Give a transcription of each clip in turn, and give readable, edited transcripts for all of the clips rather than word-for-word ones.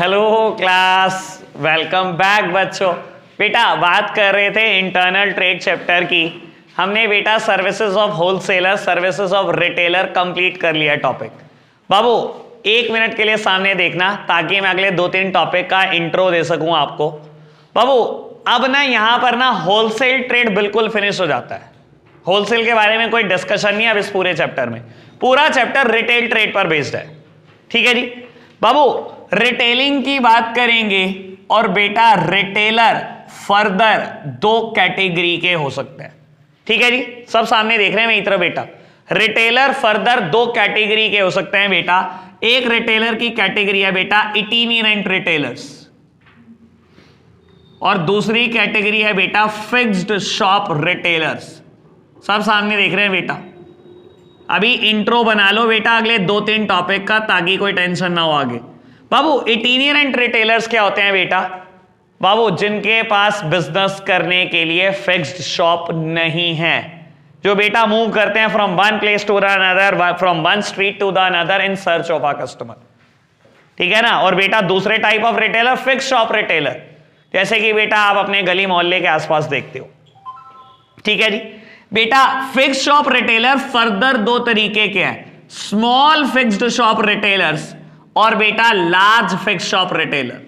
Hello class, welcome back बच्चों। बेटा बात कर रहे थे इंटरनल ट्रेड चैप्टर की। हमने बेटा services of wholesaler, services of retailer complete कर लिया टॉपिक। बाबू 1 मिनट के लिए सामने देखना ताकि मैं अगले 2-3 टॉपिक का इंट्रो दे सकूं आपको। बाबू अब ना यहां पर ना होलसेल ट्रेड बिल्कुल फिनिश हो जाता है। होलसेल के बारे में कोई डिस्कशन नहीं अब इस पूरे चैप्टर में। पूरा चैप्टर रिटेल ट्रेड पर बेस्ड है। ठीक है जी बाबू, रिटेलिंग की बात करेंगे और बेटा रिटेलर फर्दर 2 कैटेगरी के हो सकते हैं। ठीक है जी, सब सामने देख रहे हैं मेरी तरफ बेटा। रिटेलर फर्दर 2 कैटेगरी के हो सकते हैं बेटा। एक रिटेलर की कैटेगरी है बेटा इटिनेरेंट रिटेलर्स और दूसरी कैटेगरी है बेटा फिक्स्ड शॉप रिटेलर्स। सब सामने देख रहे हैं बेटा। अभी इंट्रो बना लो बेटा अगले 2-3 टॉपिक का ताकि कोई टेंशन ना हो आगे। बाबू इटिनेरेंट रिटेलर्स क्या होते हैं बेटा? बाबू जिनके पास बिजनेस करने के लिए फिक्स्ड शॉप नहीं है, जो बेटा मूव करते हैं from one place to another, from one street to the another in search of a customer. ठीक है ना। और बेटा दूसरे type of retailer fixed shop retailer, जैसे कि बेटा आप अपने गली मोहल्ले के आसपास देखते हो। ठीक है जी बेटा, फिक्स्ड शॉप रिटेलर फर्दर 2 तरीके के हैं, स्मॉल फिक्स्ड शॉप रिटेलर्स और बेटा लार्ज फिक्स्ड शॉप रिटेलर।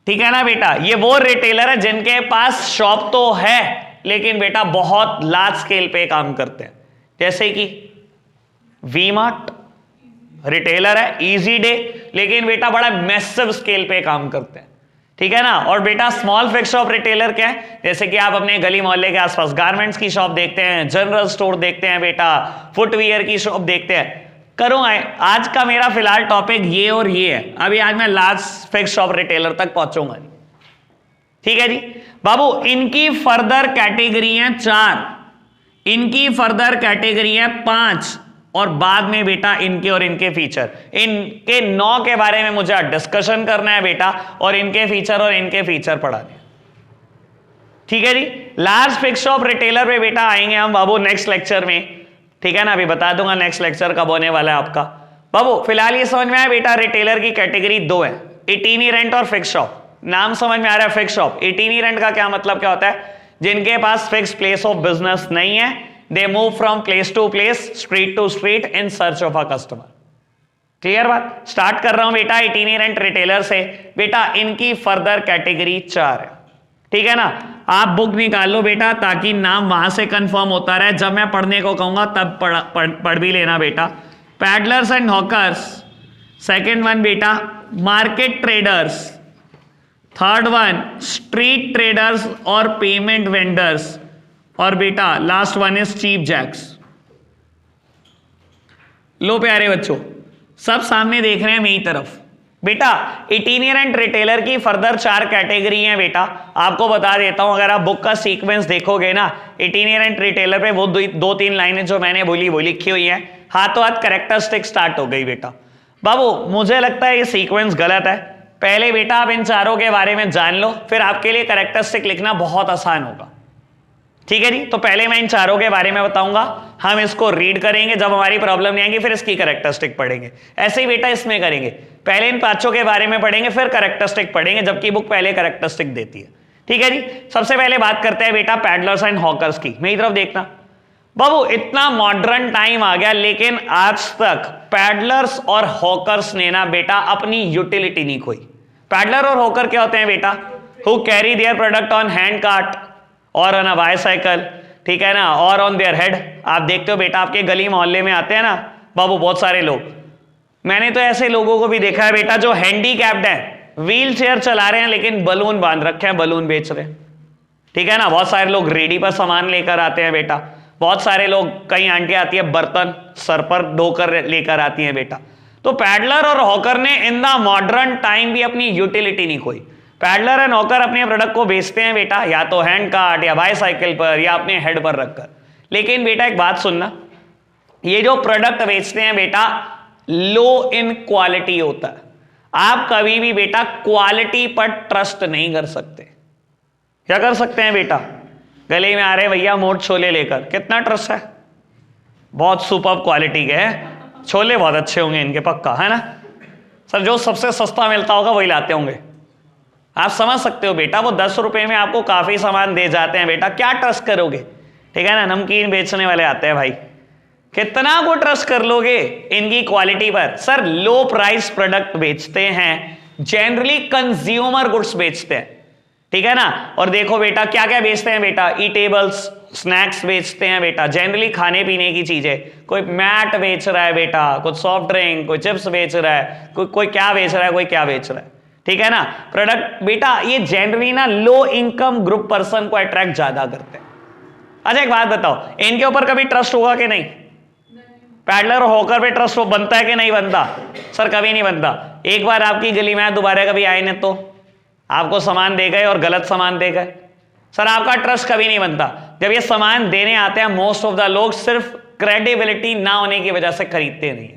ठीक है ना बेटा, ये वो रिटेलर है जिनके पास शॉप तो है लेकिन बेटा बहुत लार्ज स्केल पे काम करते हैं, जैसे कि वी मार्ट रिटेलर है, इजी डे, लेकिन बेटा बड़ा मैसिव स्केल पे काम करते हैं। ठीक है ना। और बेटा स्मॉल फिक्स्ड शॉप रिटेलर क्या है? जैसे कि आप अपने गली मोहल्ले के आसपास गारमेंट्स की शॉप देखते हैं, जनरल स्टोर देखते हैं बेटा, फुटवियर की शॉप देखते हैं। करूंगा आज का मेरा फिलहाल टॉपिक ये और ये है। अभी आज मैं लार्ज फिक्स्ड शॉप रिटेलर तक पहुंचूंगा। ठीक है जी बाबू, इनकी फर्दर कैटेगरी है 4, इनकी फर्दर कैटेगरी है 5 और बाद में बेटा इनके और इनके फीचर, इनके 9 के बारे में मुझे डिस्कशन करना है बेटा और इनके फीचर और इनके फीचर पढ़ाने। ठीक है जी, लार्ज फिक्स्ड शॉप रिटेलर पे बेटा आएंगे हम बाबू नेक्स्ट लेक्चर में। ठीक है ना, अभी बता दूंगा नेक्स्ट लेक्चर कब होने वाला है आपका। बाबू फिलहाल ये समझ में आया बेटा रिटेलर की कैटेगरी 2 है, इटिनेरेंट और फिक्स्ड शॉप। नाम समझ में आ रहा है फिक्स्ड शॉप। इटिनेरेंट का क्या मतलब क्या होता है? जिनके पास फिक्स प्लेस ऑफ बिजनेस नहीं है, they move from place to place, street to street in search of a customer. Clear बात? स्टार्ट कर रहा हूं बेटा इटिनेरेंट रिटेलर से। बेटा इनकी फर्दर कैटेगरी 4 है। ठीक है ना। आप बुक निकाल लो बेटा ताकि नाम वहां से कंफर्म होता रहे, जब मैं पढ़ने को कहूंगा तब पढ़ भी लेना बेटा। Peddlers and hawkers, second one बेटा market traders, third one street traders और पेमेंट वेंडर्स और बेटा last one is cheap jacks. लो प्यारे बच्चों, सब सामने देख रहे हैं मेरी तरफ। बेटा इटिनेरेंट रिटेलर की फर्दर 4 कैटेगरी हैं बेटा। आपको बता देता हूं, अगर आप बुक का सीक्वेंस देखोगे ना, इटिनेरेंट रिटेलर पे वो 2-3 लाइनें जो मैंने बोली वो लिखी हुई हैं, हाथों हाथ कैरेक्टरिस्टिक स्टार्ट हो गई बेटा। बाबू मुझे लगता है ये सीक्वेंस गलत है। पहले बेटा आप इन चारों के बारे में जान लो, फिर आपके लिए कैरेक्टरिस्टिक लिखना बहुत आसान होगा। ठीक है जी, तो पहले मैं इन चारों के बारे में बताऊंगा, हम इसको रीड करेंगे, जब हमारी प्रॉब्लम नहीं आएगी फिर इसकी कैरेक्टरिस्टिक पढ़ेंगे। ऐसे ही बेटा इसमें करेंगे, पहले इन 5 के बारे में पढ़ेंगे फिर कैरेक्टरिस्टिक पढ़ेंगे, जबकि बुक पहले कैरेक्टरिस्टिक देती है। ठीक है जी, सबसे पहले बात करते हैं बेटा पैडलर्स एंड हॉकर्स की। मेरी तरफ देखना बाबू, इतना मॉडर्न टाइम आ गया लेकिन आज तक पैडलर्स और हॉकर्स ने ना बेटा अपनी यूटिलिटी नहीं खोई। पैडलर और हॉकर क्या होते हैं बेटा? Who carry their product on hand cart और ऑन अ बाइसाइकिल, ठीक है ना, और ऑन देयर हेड। आप देखते हो बेटा आपके गली मोहल्ले में आते हैं ना बाबू बहुत सारे लोग। मैंने तो ऐसे लोगों को भी देखा है बेटा जो हैंडीकैप्ड है, व्हील चेयर चला रहे हैं लेकिन बलून बांध रखे हैं, बलून बेच रहे हैं। ठीक है ना। बहुत सारे लोग रेडी पर सामान लेकर आते हैं बेटा। बहुत सारे लोग, कई आंटी आती है बर्तन सर पर ढोकर लेकर आती है बेटा। तो पैडलर और हॉकर ने इन द मॉडर्न टाइम भी अपनी यूटिलिटी नहीं खोई। पैडलर एंड हॉकर अपने प्रोडक्ट को बेचते हैं बेटा या तो हैंड कार्ट या बाइसाइकिल पर या अपने हेड पर रखकर। लेकिन बेटा एक बात सुनना, ये जो प्रोडक्ट बेचते हैं बेटा लो इन क्वालिटी होता है। आप कभी भी बेटा क्वालिटी पर ट्रस्ट नहीं कर सकते। क्या कर सकते हैं बेटा? गले में आ रहे भैया मोट छोले लेकर, कितना ट्रस्ट है? बहुत सुपर क्वालिटी के हैं छोले, बहुत अच्छे होंगे इनके पक्का, है ना। सर जो सबसे सस्ता मिलता होगा वही लाते होंगे। आप समझ सकते हो बेटा, वो 10 रुपए में आपको काफी सामान दे जाते हैं बेटा, क्या ट्रस्ट करोगे? ठीक है ना, नमकीन बेचने वाले आते हैं भाई, कितना को ट्रस्ट कर लोगे इनकी क्वालिटी पर? सर लो प्राइस प्रोडक्ट बेचते हैं, जनरली कंज्यूमर गुड्स बेचते हैं, ठीक है ना। और देखो बेटा क्या क्या बेचते हैं बेटा, ईटेबल्स, स्नैक्स बेचते हैं बेटा, जनरली खाने पीने की चीजें। कोई मैट बेच रहा है बेटा, कुछ सॉफ्ट ड्रिंक, कोई चिप्स बेच रहा है, कोई क्या बेच रहा है, कोई क्या बेच रहा है, ठीक है ना। प्रोडक्ट बेटा ये जनरली ना लो इनकम ग्रुप पर्सन को अट्रैक्ट ज्यादा करते हैं। अच्छा एक बात बताओ, इनके ऊपर कभी ट्रस्ट होगा कि नहीं? पैडलर होकर पे ट्रस्ट बनता है कि नहीं बनता? सर कभी नहीं बनता। एक बार आपकी गली में दोबारा कभी आए न तो आपको सामान दे गए और गलत सामान दे गए, सर आपका ट्रस्ट कभी नहीं बनता। जब ये सामान देने आते हैं मोस्ट ऑफ द लोग सिर्फ क्रेडिबिलिटी ना होने की वजह से खरीदते नहीं है।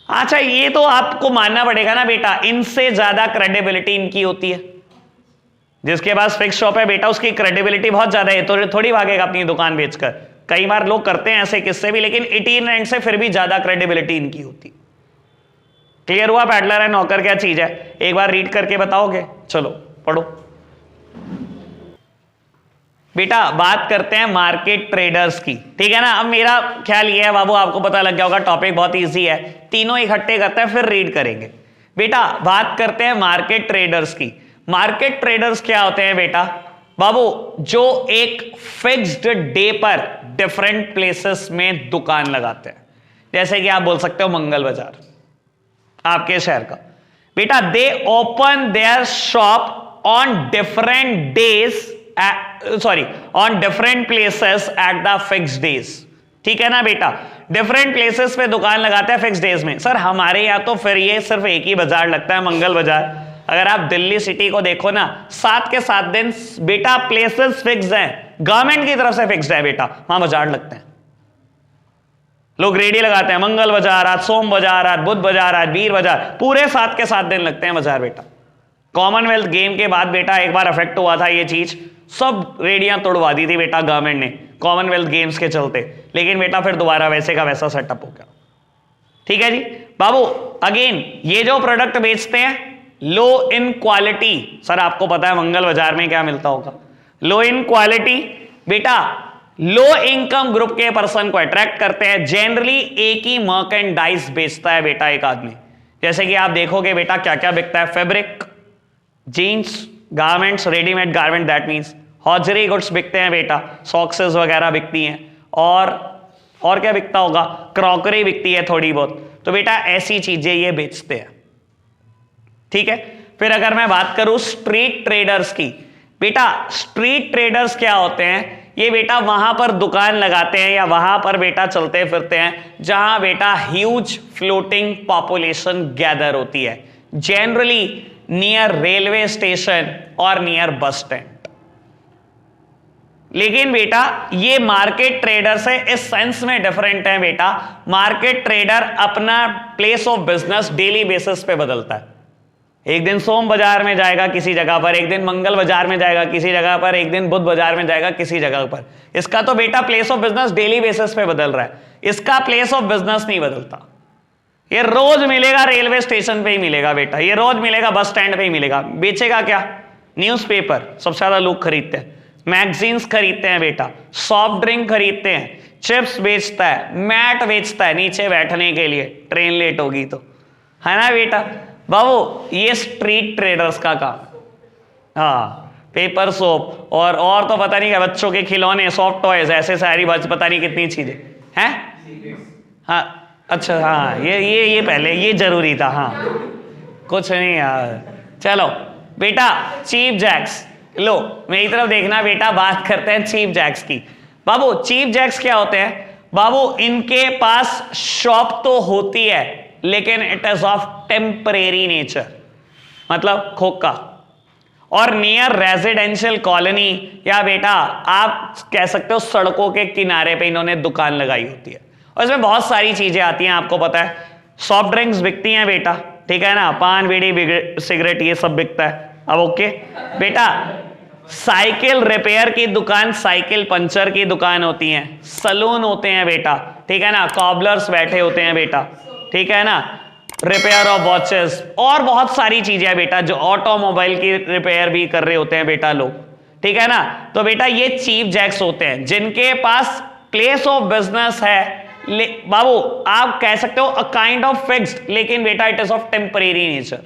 अच्छा ये तो आपको मानना पड़ेगा ना बेटा, इनसे ज्यादा क्रेडिबिलिटी इनकी होती है। जिसके पास फिक्स शॉप है बेटा उसकी क्रेडिबिलिटी बहुत ज्यादा है, तो थोड़ी भागेगा अपनी दुकान बेचकर। कई बार लोग करते हैं ऐसे किस्से भी, लेकिन 18 रैंक से फिर भी ज्यादा क्रेडिबिलिटी इनकी होती। क्लियर हुआ पैडलर एंड नॉकर क्या चीज है? एक बार रीड करके बताओगे? चलो पढ़ो बेटा। बात करते हैं मार्केट ट्रेडर्स की, ठीक है ना। अब मेरा ख्याल ये है बाबू, आपको पता लग गया होगा टॉपिक बहुत इजी है, तीनों इकट्ठे करते हैं फिर रीड करेंगे बेटा। बात करते हैं मार्केट ट्रेडर्स की। मार्केट ट्रेडर्स क्या होते हैं बेटा? बाबू जो एक फिक्स्ड डे पर डिफरेंट प्लेसेस में दुकान लगाते हैं, जैसे कि आप बोल सकते हो मंगल बाजार आपके शहर का बेटा। दे open there shop on different days, sorry on different places at the fix days, ठीक है ना बेटा। डिफरेंट प्लेसेस पे दुकान लगाते हैं फिक्स डेज में। सर हमारे यहाँ तो फिर ये सिर्फ एक ही बाजार लगता है, मंगल बाजार। अगर आप दिल्ली सिटी को देखो ना, 7 के 7 दिन बेटा प्लेसेस फिक्स हैं, गवर्नमेंट की तरफ से फिक्स्ड है बेटा, वहां बाजार लगते हैं। लोग रेडी लगाते हैं, मंगल बाजार, आज सोम बाजार, आज बुध बाजार, आज वीर बाजार, पूरे 7 के 7 दिन लगते हैं बाजार बेटा। कॉमनवेल्थ गेम के बाद बेटा एक बार अफेक्ट हुआ था ये चीज, सब रेडियां तोड़वा दी थी बेटा गवर्नमेंट ने कॉमनवेल्थ गेम्स के चलते, लेकिन बेटा फिर दोबारा वैसे का वैसा सेटअप हो गया, ठीक है जी बाबू। अगेन ये जो प्रोडक्ट बेचते हैं लो इन क्वालिटी, सर आपको पता है मंगल बाजार में क्या मिलता होगा, लो इन क्वालिटी बेटा। लो इनकम ग्रुप के पर्सन को अट्रैक्ट करते हैं। जनरली एक ही मर्केंडाइज बेचता है बेटा एक आदमी, जैसे कि आप देखोगे बेटा क्या क्या बिकता है, fabric, jeans, garments, readymade garment, that means hosiery goods बिकते हैं बेटा, सॉक्सेस वगैरह बिकती हैं, और क्या बिकता होगा, क्रॉकरी बिकती है थोड़ी बहुत। तो बेटा ऐसी चीजें ये बेचते हैं, ठीक है। फिर अगर मैं बात करूं स्ट्रीट ट्रेडर्स की, बेटा स्ट्रीट ट्रेडर्स क्या होते हैं? ये बेटा वहां पर दुकान लगाते हैं या वहां पर बेटा चलते फिरते हैं जहां बेटा ह्यूज फ्लोटिंग पॉपुलेशन गैदर होती है, जनरली नियर रेलवे स्टेशन और नियर बस स्टैंड। लेकिन बेटा ये मार्केट ट्रेडर से इस सेंस में डिफरेंट है बेटा, मार्केट ट्रेडर अपना place of business daily basis पे बदलता है। एक दिन सोम बाजार में जाएगा किसी जगह पर, एक दिन मंगल बाजार में जाएगा किसी जगह पर, एक दिन बुध बाजार में जाएगा किसी जगह पर। इसका तो बेटा place of business daily basis पे बदल रहा है, इसका प्लेस ऑफ बिजनेस नहीं बदलता। ये रोज मिलेगा रेलवे स्टेशन पे ही मिलेगा बेटा, ये रोज मिलेगा बस स्टैंड पे ही मिलेगा। बेचेगा क्या? न्यूज़पेपर सबसे ज्यादा लोग खरीदते हैं, मैगजीन्स खरीदते हैं बेटा, सॉफ्ट ड्रिंक खरीदते हैं, चिप्स बेचता है, मैट बेचता है नीचे बैठने के लिए, ट्रेन लेट होगी तो, है ना बेटा बाबू। ये स्ट्रीट ट्रेडर्स का काम। हाँ पेपर सोप और तो पता नहीं क्या, बच्चों के खिलौने, सॉफ्ट टॉयज, ऐसे सारी पता नहीं कितनी चीजें हैं। हाँ अच्छा हाँ ये पहले ये जरूरी था, हाँ कुछ नहीं यार। चलो बेटा चीप जैक्स, लो मेरी तरफ देखना बेटा, बात करते हैं चीप जैक्स की। बाबू चीप जैक्स क्या होते हैं? बाबू इनके पास शॉप तो होती है लेकिन it is of temporary nature, मतलब खोखा, और नियर रेजिडेंशियल कॉलोनी या बेटा आप कह सकते हो सड़कों के किनारे पे इन्होंने दुकान लगाई होती है। और इसमें बहुत सारी चीजें आती हैं, आपको पता है सॉफ्ट ड्रिंक्स बिकती हैं बेटा, ठीक है ना, पान बीड़ी सिगरेट ये सब बिकता है। अब ओके बेटा साइकिल रिपेयर की दुकान, साइकिल पंचर की दुकान होती हैं, सलून होते हैं बेटा, ठीक है ना, कॉबलर्स बैठे होते हैं बेटा, ठीक है ना, रिपेयर ऑफ वॉचेस और बहुत सारी चीजें हैं बेटा, जो ऑटोमोबाइल की रिपेयर भी कर रहे होते हैं बेटा लोग, ठीक है ना। तो बेटा ये चीफ जैक्स होते हैं जिनके पास प्लेस ऑफ बिजनेस है, बाबू आप कह सकते हो अ काइंड ऑफ फिक्स्ड, लेकिन बेटा it is of temporary nature.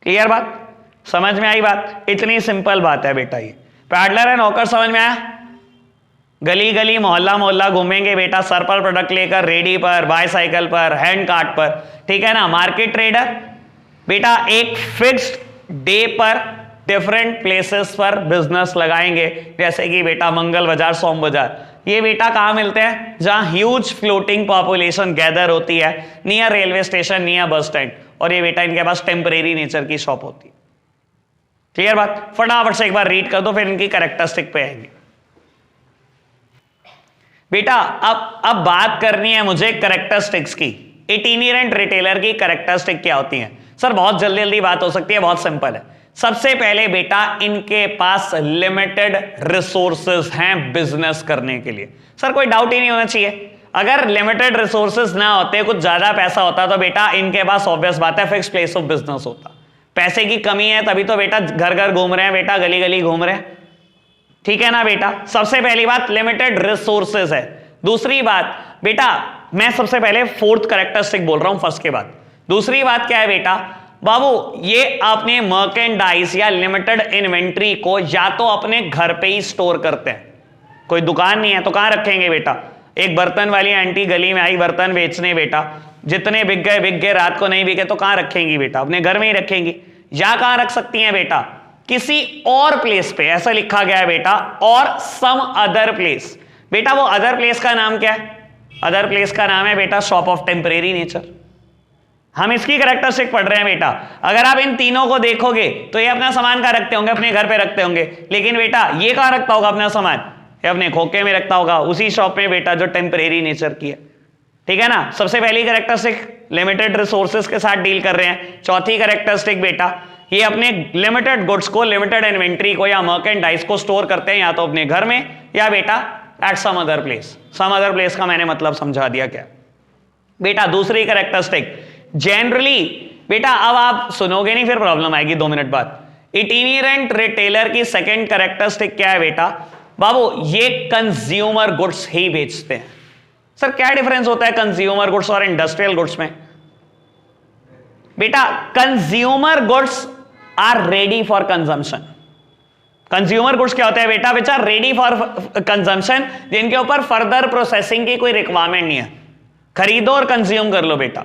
Clear बात, समझ में आई बात, इतनी सिंपल बात है बेटा। ये पैडलर एंड हॉकर समझ में आया। गली गली मोहल्ला मोहल्ला घूमेंगे बेटा, सर्पल प्रोडक्ट लेकर, रेडी पर, बाईसाइकिल पर, हैंड कार्ट पर, ठीक है ना। मार्केट ट्रेडर बेटा एक फिक्स्ड डे पर डिफरेंट प्लेसेस पर बिजनेस लगाएंगे, जैसे कि बेटा मंगल बाजार, सोम बाजार। ये बेटा कहां मिलते हैं, जहां ह्यूज फ्लोटिंग पॉपुलेशन गैदर होती है, near railway station, near bus stand, और ये बेटा इनके पास टेम्परेरी नेचर की शॉप होती है। क्लियर बात, फटाफट से एक बार रीड कर दो, फिर इनकी कैरेक्टरिस्टिक पे आएंगे बेटा। अब बात करनी है मुझे कैरेक्टरिस्टिक्स की। इटिनेरेंट रिटेलर की कैरेक्टरिस्टिक क्या होती है सर? बहुत जल्दी जल्दी बात हो सकती है, बहुत सिंपल है। सबसे पहले बेटा इनके पास लिमिटेड रिसोर्सेज हैं बिजनेस करने के लिए। सर कोई डाउट ही नहीं होना चाहिए, अगर लिमिटेड रिसोर्सेज ना होते, कुछ ज्यादा पैसा होता, तो बेटा इनके पास ऑब्वियस बात है फिक्स प्लेस ऑफ बिजनेस होता। पैसे की कमी है तभी तो बेटा घर घर घूम रहे हैं बेटा, गली गली घूम रहे हैं, ठीक है ना बेटा। सबसे पहली बात लिमिटेड रिसोर्सेज है। दूसरी बात बेटा, मैं सबसे पहले फोर्थ कैरेक्टरिस्टिक बोल रहा हूं फर्स्ट के बाद। दूसरी बात क्या है बेटा, बाबू ये अपने मर्केंडाइज या लिमिटेड इन्वेंट्री को या तो अपने घर पे ही स्टोर करते हैं, कोई दुकान नहीं है तो कहां रखेंगे बेटा। एक बर्तन वाली आंटी गली में आई बर्तन बेचने बेटा, जितने बिक गए, रात को नहीं बिके तो कहां रखेंगी बेटा, अपने घर में ही रखेंगी। या कहां रख सकती हैं बेटा, किसी और प्लेस पे, ऐसा लिखा गया है बेटा, और सम अदर प्लेस। बेटा वो अदर प्लेस का नाम क्या है? अदर प्लेस का नाम है बेटा शॉप ऑफ टेम्परेरी नेचर। हम इसकी कैरेक्टरिस्टिक पढ़ रहे हैं बेटा। अगर आप इन तीनों को देखोगे तो ये अपना सामान कहां रखते होंगे, अपने घर पे रखते होंगे, लेकिन बेटा ये कहां रखता होगा अपना सामान, ये अपने खोखे में रखता होगा, उसी शॉप में बेटा जो टेम्परेरी नेचर की है, ठीक है ना। सबसे पहली कैरेक्टरिस्टिक लिमिटेड रिसोर्सेज के साथ डील कर रहे हैं। चौथी कैरेक्टरिस्टिक बेटा ये अपने लिमिटेड गुड्स को, लिमिटेड इन्वेंट्री को या मर्केंडाइज को स्टोर करते हैं, या तो अपने घर में या बेटा at some other place. Some other place का मैंने मतलब समझा दिया क्या बेटा। दूसरी कैरेक्टरिस्टिक जनरली बेटा, अब आप सुनोगे नहीं फिर प्रॉब्लम आएगी 2 मिनट बाद। इटिनेरेंट रिटेलर की सेकंड कैरेक्टरिस्टिक क्या है बेटा, बाबू ये कंज्यूमर गुड्स ही बेचते हैं। सर क्या डिफरेंस होता है कंज्यूमर गुड्स और इंडस्ट्रियल गुड्स में? बेटा consumer goods are ready for consumption. Consumer goods क्या होते हैं बेटा, बेचा रेडी फॉर कंजम्पशन, जिनके ऊपर फर्दर प्रोसेसिंग की कोई रिक्वायरमेंट नहीं है, खरीदो और कंज्यूम कर लो बेटा,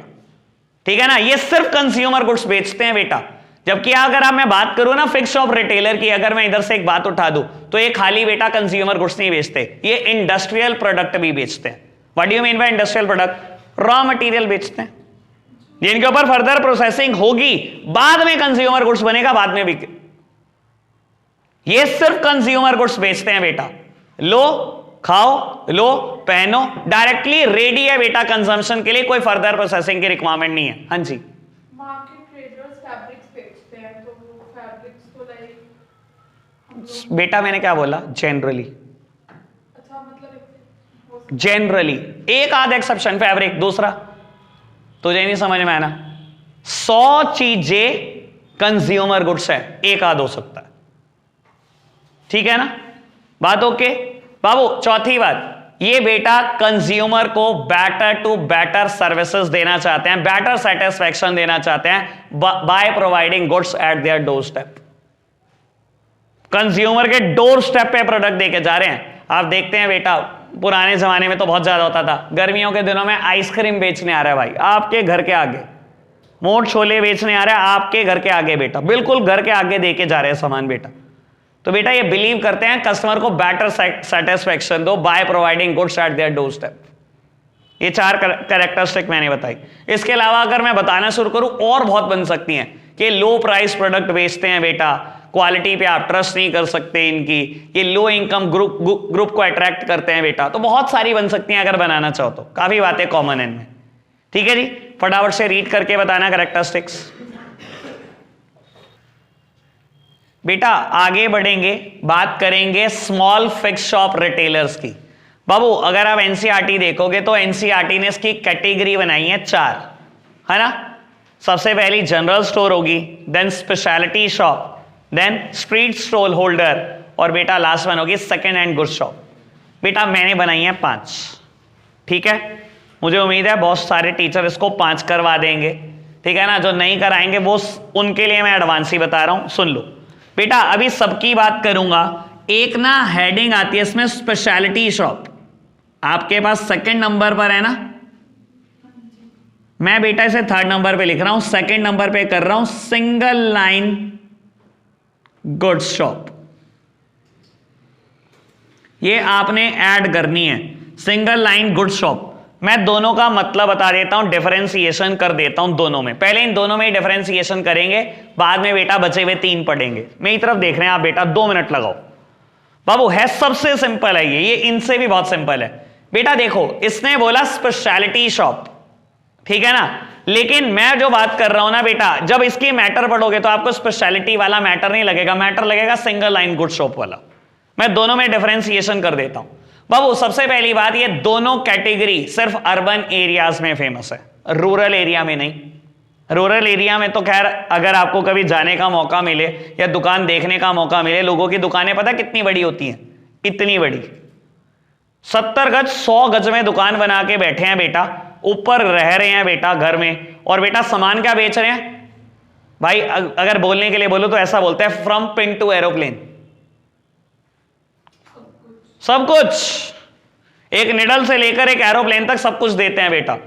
ठीक है ना। ये सिर्फ कंज्यूमर गुड्स बेचते हैं बेटा। जबकि अगर आप मैं बात करूं ना फिक्स शॉप रिटेलर की, अगर मैं इधर से एक बात उठा दूं तो ये खाली बेटा कंज्यूमर गुड्स नहीं बेचते, ये इंडस्ट्रियल प्रोडक्ट भी बेचते हैं। What do you mean by industrial product? Raw material बेचते हैं जिनके ऊपर फर्दर प्रोसेसिंग होगी, बाद में कंज्यूमर गुड्स बनेगा, बाद में बिके। ये सिर्फ कंज्यूमर गुड्स बेचते हैं बेटा। लो खाओ, लो पहनो, डायरेक्टली रेडी है बेटा कंजम्पशन के लिए, कोई फर्दर प्रोसेसिंग की रिक्वायरमेंट नहीं है। हाँ जी, मार्केट ट्रेडर्स फैब्रिक्स बेचते हैं, तो वो फैब्रिक्स तो लाइक बेटा मैंने क्या बोला, जनरली। अच्छा मतलब जनरली एक आध एक्सेप्शन फैब्रिक, दूसरा तुझे नहीं समझ में आना। 100 चीजें कंज्यूमर गुड्स है, एक आध हो सकता है, ठीक है ना बात ओके बाबू। चौथी बात, ये बेटा कंज्यूमर को बेटर टू बेटर सर्विसेज देना चाहते हैं, बेटर सेटिस्फैक्शन देना चाहते हैं by providing goods at their door step. Consumer के डोर स्टेप पे प्रोडक्ट देके जा रहे हैं। आप देखते हैं बेटा पुराने जमाने में तो बहुत ज्यादा होता था, गर्मियों के दिनों में आइसक्रीम बेचने आ रहा है भाई आपके घर के आगे, मोट छोले बेचने आ रहा है आपके घर के आगे बेटा, बिल्कुल घर के आगे देके जा रहे हैं सामान बेटा। तो बेटा ये बिलीव करते हैं कस्टमर को बेटर सेटिस्फैक्शन दो by providing goods at their door step. ये 4 कैरेक्टरिस्टिक मैंने बताई। इसके अलावा अगर मैं बताना शुरू करूं और बहुत बन सकती हैं कि लो प्राइस प्रोडक्ट बेचते हैं बेटा, क्वालिटी पे आप ट्रस्ट नहीं कर सकते इनकी, ये लो इनकम ग्रुप को अट्रैक्ट करते हैं बेटा। तो बहुत सारी बन सकती हैं अगर बनाना चाहो तो, काफी बातें कॉमन है इनमें, ठीक है जी। फटाफट से रीड करके बताना कैरेक्टरिस्टिक्स बेटा। आगे बढ़ेंगे, बात करेंगे स्मॉल फिक्स शॉप रिटेलर्स की। बाबू अगर आप एनसीईआरटी देखोगे तो एनसीईआरटी ने इसकी कैटेगरी बनाई है 4। है ना। सबसे पहली जनरल स्टोर होगी, then speciality shop, then street stall holder, और बेटा लास्ट वन होगी सेकेंड हैंड गुड्स शॉप। बेटा मैंने बनाई है 5, ठीक है। मुझे उम्मीद है बहुत सारे टीचर इसको 5 करवा देंगे, ठीक है ना। जो नहीं कराएंगे वो उनके लिए मैं एडवांस ही बता रहा हूं, सुन लो बेटा। अभी सबकी बात करूंगा। एक ना हेडिंग आती है इसमें स्पेशलिटी शॉप, आपके पास सेकंड नंबर पर है ना। मैं बेटा इसे 3rd नंबर पे लिख रहा हूं, 2nd नंबर पे कर रहा हूं सिंगल लाइन गुड्स शॉप। ये आपने ऐड करनी है, सिंगल लाइन गुड्स शॉप। मैं दोनों का मतलब बता देता हूं, डिफरेंशिएशन कर देता हूं दोनों में। पहले इन दोनों में डिफरेंशिएशन करेंगे, बाद में बेटा बचे हुए 3 पढ़ेंगे। मेरी तरफ देख रहे हैं आप बेटा, 2 मिनट लगाओ बाबू। है सबसे सिंपल है ये इनसे भी बहुत सिंपल है बेटा। देखो इसने बोला स्पेशलिटी शॉप, ठीक है ना। लेकिन मैं जो बात कर रहा हूं ना बेटा, जब इसकी मैटर पढ़ोगे तो आपको स्पेशलिटी वाला मैटर नहीं लगेगा, मैटर लगेगा सिंगल लाइन गुड शॉप वाला। मैं दोनों में डिफरेंशिएशन कर देता हूं बाबू। सबसे पहली बात, ये दोनों कैटेगरी सिर्फ अर्बन एरियाज में फेमस है, रूरल एरिया में नहीं। रूरल एरिया में तो खैर अगर आपको कभी जाने का मौका मिले या दुकान देखने का मौका मिले, लोगों की दुकानें पता कितनी बड़ी होती हैं, इतनी बड़ी, 70 गज 100 गज में दुकान बना के बैठे हैं बेटा, ऊपर रह रहे हैं बेटा घर में, और बेटा सामान क्या बेच रहे हैं भाई। अगर बोलने के लिए बोलो तो ऐसा बोलते हैं, फ्रॉम पिन टू एरोप्लेन, सब कुछ। एक निडल से लेकर एक एरोप्लेन तक सब कुछ देते हैं बेटा।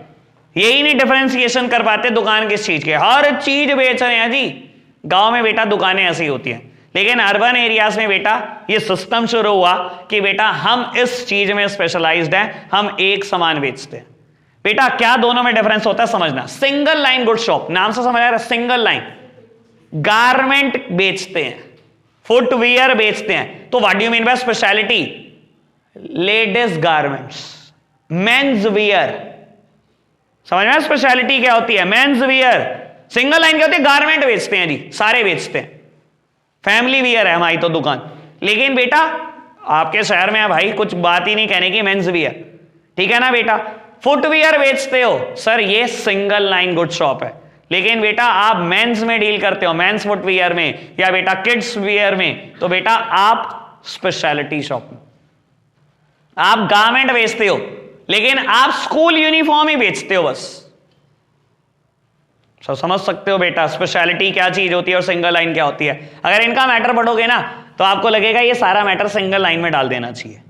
यही नहीं डिफरेंशिएशन कर पाते दुकान किस चीज के, हर चीज बेच रहे हैं जी। गांव में बेटा दुकानें ऐसी होती हैं, लेकिन अर्बन एरियाज में बेटा ये सिस्टम शुरू हुआ कि बेटा हम इस चीज में स्पेशलाइज्ड हैं, हम एक सामान बेचते हैं। बेटा क्या दोनों में डिफरेंस होता है समझना। सिंगल लाइन गुड शॉप, नाम से समझ आ रहा है, सिंगल लाइन गारमेंट बेचते हैं, फुटवियर बेचते हैं। तो what do you mean by speciality? Ladies garments, men's wear. समझ में स्पेशलिटी क्या होती है? Men's wear. सिंगल लाइन क्या होती है? गारमेंट बेचते हैं जी, सारे बेचते हैं। फैमिली वियर है हमारी तो दुकान। लेकिन बेटा आपके शहर में है भाई, कुछ बात ही नहीं कहने की, मेंस वियर, ठीक है ना बेटा। फुटवियर बेचते हो सर, ये सिंगल लाइन गुड शॉप है। लेकिन बेटा आप मेंस में डील करते हो, मेंस फुटवियर में, या बेटा किड्स वियर में, तो बेटा आप स्पेशलिटी शॉप में। आप गारमेंट बेचते हो, लेकिन आप स्कूल यूनिफॉर्म ही बेचते हो बस। तो समझ सकते हो बेटा स्पेशलिटी क्या चीज होती है और सिंगल लाइन क्या होती है। अगर इनका मैटर पढ़ोगे ना तो आपको लगेगा ये सारा मैटर सिंगल लाइन में डाल देना चाहिए,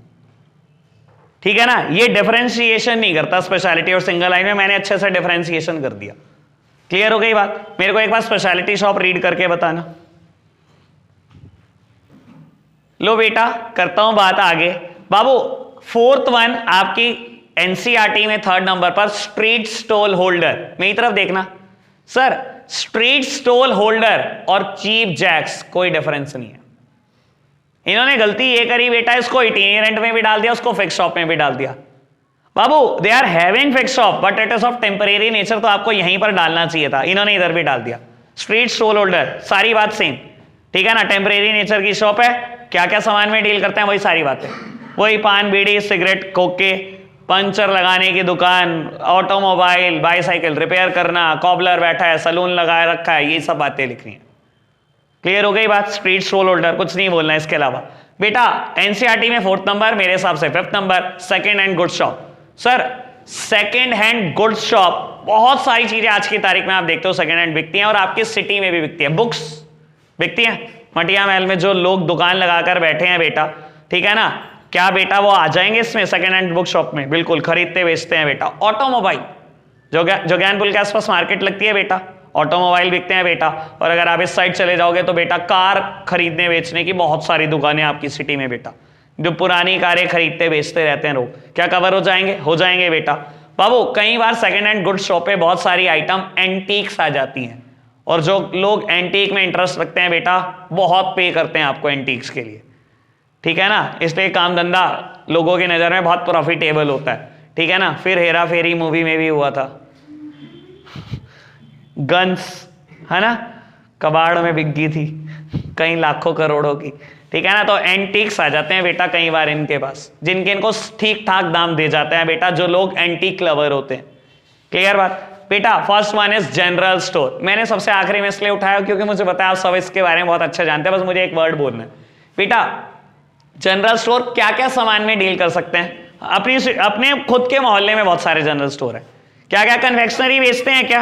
ठीक है ना। ये डिफरेंशिएशन नहीं करता स्पेशलिटी और सिंगल लाइन में, मैंने अच्छे से डिफरेंशिएशन कर दिया। क्लियर हो गई बात? मेरे को एक बार स्पेशलिटी शॉप रीड करके बताना। लो बेटा करता हूं बात आगे। बाबू 4th वन आपकी एनसीईआरटी में 3rd नंबर पर स्ट्रीट स्टॉल होल्डर। मेरी तरफ देखना सर, स्ट्रीट स्टॉल होल्डर और चीप जैक्स कोई डिफरेंस नहीं है। इन्होंने गलती ये करी बेटा, इसको इटिनेरेंट में भी डाल दिया, उसको फिक्स शॉप में भी डाल दिया। बाबू they are having fix shop but it is of temporary nature, तो आपको यहीं पर डालना चाहिए था, इन्होंने इधर भी डाल दिया। स्ट्रीट स्टॉल होल्डर सारी बात सेम, ठीक है ना। टेम्परेरी नेचर की शॉप है, क्या क्या सामान में डील करते हैं वही सारी बातें, वही पान बीड़ी सिगरेट कोके, पंचर लगाने की दुकान, ऑटोमोबाइल बाईसाइकिल रिपेयर करना, कॉबलर बैठा है, सलून लगाए रखा है, ये सब बातें लिख रही हैं। क्लियर हो गई बात? स्ट्रीट स्टॉल होल्डर कुछ नहीं बोलना है इसके अलावा। बेटा एनसीईआरटी में 4th नंबर, मेरे हिसाब से 5th number second hand goods shop. Sir second hand goods shop, बहुत सारी चीजें आज की तारीख में आप देखते हो सेकेंड हैंड बिकती हैं, और आपकी सिटी में भी बिकती है। बुक्स बिकती हैं मटिया महल में, जो लोग दुकान लगाकर बैठे हैं बेटा, ठीक है ना, क्या बेटा वो आ जाएंगे इसमें सेकेंड हैंड बुक शॉप में? बिल्कुल, खरीदते बेचते हैं बेटा। ऑटोमोबाइल, जो ज्ञानपुल के आसपास मार्केट लगती है बेटा, ऑटोमोबाइल बिकते हैं बेटा। और अगर आप इस साइड चले जाओगे तो बेटा कार खरीदने बेचने की बहुत सारी दुकानें आपकी सिटी में बेटा, जो पुरानी कारें खरीदते बेचते रहते हैं लोग। क्या कवर हो जाएंगे? हो जाएंगे बेटा। बाबू कई बार सेकेंड हैंड गुड्स शॉप पे बहुत सारी आइटम एंटीक्स आ जाती हैं, और जो लोग एंटीक में इंटरेस्ट रखते हैं बेटा बहुत पे करते हैं आपको एंटीक्स के लिए, ठीक है ना। इसलिए काम धंधा लोगों की नज़र में बहुत प्रॉफिटेबल होता है, ठीक है ना। फिर हेरा फेरी मूवी में भी हुआ था, गन्स है ना, कबाड़ में बिक गई थी कई लाखों करोड़ों की, ठीक है ना। तो एंटीक्स आ जाते हैं बेटा कई बार इनके पास, जिनके इनको ठीक ठाक दाम दे जाते हैं बेटा, जो लोग एंटीक लवर होते हैं। क्लियर बात? बेटा first one is general store. मैंने सबसे आखिरी में इसलिए उठाया क्योंकि मुझे पता है आप सब इसके बारे में बहुत अच्छे जानते हैं, बस मुझे एक वर्ड बोलना है। बेटा जनरल स्टोर क्या क्या सामान में डील कर सकते हैं? अपने खुद के मोहल्ले में बहुत सारे जनरल स्टोर है। क्या क्या कन्फेक्शनरी बेचते हैं? क्या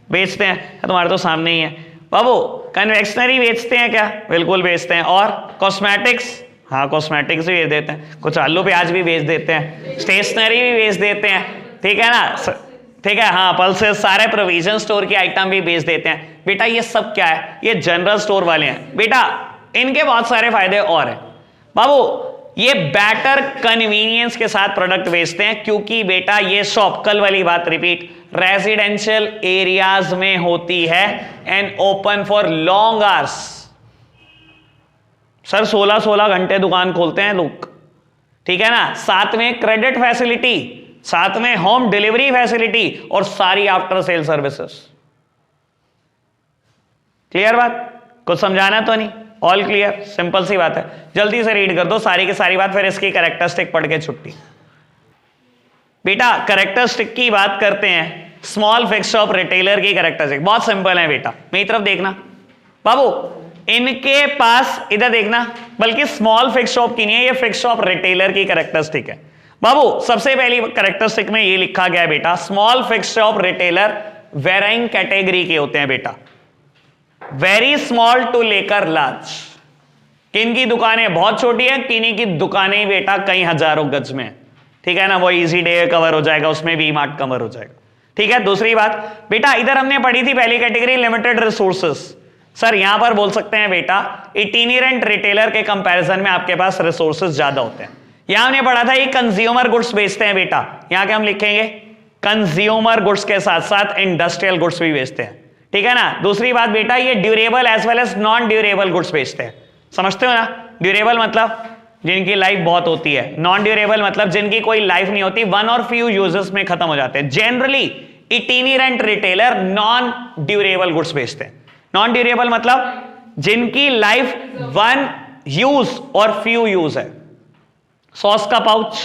बेचते हैं? तुम्हारे तो सामने ही है बाबू, कन्फेक्शनरी बेचते हैं क्या? बिल्कुल बेचते हैं। और कॉस्मेटिक्स? हाँ कॉस्मेटिक्स भी बेच देते हैं, कुछ आलू प्याज भी बेच देते हैं, स्टेशनरी भी बेच देते हैं, ठीक है ना, ठीक है, हाँ पल्सेस, सारे प्रोविजन स्टोर की आइटम भी बेच देते हैं। बेटा ये सब क्या है? ये जनरल स्टोर वाले हैं। बेटा इनके बहुत सारे फायदे और हैं बाबू। ये बेटर कन्वीनियंस के साथ प्रोडक्ट बेचते हैं क्योंकि बेटा ये शॉप, कल वाली बात रिपीट, रेजिडेंशियल एरियाज में होती है and open for long hours. Sir 16-16 घंटे दुकान खोलते हैं लोग, ठीक है ना। साथ में क्रेडिट फैसिलिटी, साथ में होम डिलीवरी फैसिलिटी और सारी आफ्टर सेल सर्विसेज। क्लियर बात? कुछ समझाना तो नहीं? All clear? सिंपल सी बात है, जल्दी से रीड कर दो सारी की सारी बात, फिर इसकी कैरेक्टरिस्टिक पढ़ के छुट्टी। बेटा कैरेक्टरिस्टिक की बात करते हैं, स्मॉल फिक्स शॉप रिटेलर की कैरेक्टरिस्टिक बहुत सिंपल है बेटा। मेरी तरफ देखना बाबू, इनके पास इधर देखना, बल्कि स्मॉल फिक्स शॉप की नहीं है, ये फिक्स शॉप रिटेलर की कैरेक्टरिस्टिक है बाबू। सबसे पहली कैरेक्टरिस्टिक में ये लिखा गया है बेटा, small fix shop retailer varying category के होते हैं बेटा, वेरी स्मॉल टू लेकर लार्ज। किन की दुकानें बहुत छोटी है, किन्हीं की दुकानें बेटा कई हजारों गज में, ठीक है ना। वो इजी डे कवर हो जाएगा, उसमें भी मार्ट कवर हो जाएगा, ठीक है। दूसरी बात बेटा, इधर हमने पढ़ी थी पहली कैटेगरी लिमिटेड रिसोर्सेस। सर यहां पर बोल सकते हैं बेटा इटिनेरेंट रिटेलर के कंपैरिजन में आपके पास रिसोर्सेज ज्यादा होते हैं। यहां हमने पढ़ा था ये कंज्यूमर गुड्स बेचते हैं बेटा, यहां क्या हम लिखेंगे, कंज्यूमर गुड्स के साथ साथ इंडस्ट्रियल गुड्स भी बेचते हैं, ठीक है ना। दूसरी बात बेटा, ये durable as well as non durable goods बेचते हैं। समझते हो ना? ड्यूरेबल मतलब जिनकी लाइफ बहुत होती है, नॉन ड्यूरेबल मतलब जिनकी कोई लाइफ नहीं होती, वन और फ्यू यूजेस में खत्म हो जाते हैं। Generally itinerant retailer non durable goods बेचते हैं। नॉन ड्यूरेबल मतलब जिनकी लाइफ वन यूज और फ्यू यूज है। सॉस का पाउच,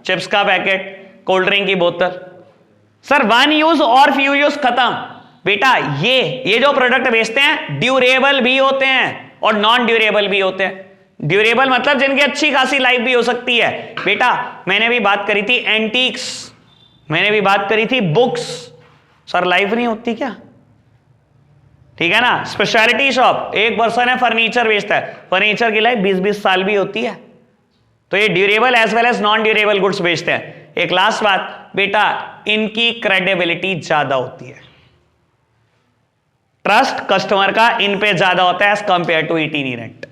चिप्स का पैकेट, कोल्ड ड्रिंक की बोतल, सर वन यूज और फ्यू यूज खत्म। बेटा ये जो प्रोडक्ट बेचते हैं ड्यूरेबल भी होते हैं और नॉन ड्यूरेबल भी होते हैं। ड्यूरेबल मतलब जिनकी अच्छी खासी लाइफ भी हो सकती है। बेटा मैंने भी बात करी थी एंटीक्स, मैंने भी बात करी थी बुक्स, सर लाइफ नहीं होती क्या, ठीक है ना। स्पेशलिटी शॉप, एक पर्सन है फर्नीचर बेचता है, फर्नीचर की लाइफ 20-20 साल भी होती है। तो ये durable as well as non durable goods बेचते हैं। एक लास्ट बात बेटा, इनकी क्रेडिबिलिटी ज्यादा होती है, ट्रस्ट कस्टमर का इन पे ज्यादा होता है as compare to itinerant.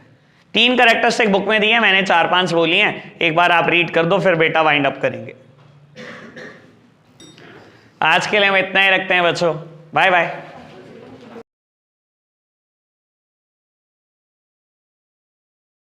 3 characteristic book में दी है, मैंने 4-5 बोली हैं, एक बार आप रीड कर दो फिर बेटा वाइंड अप करेंगे। आज के लिए हम इतना ही रखते हैं बच्चों, बाय बाय।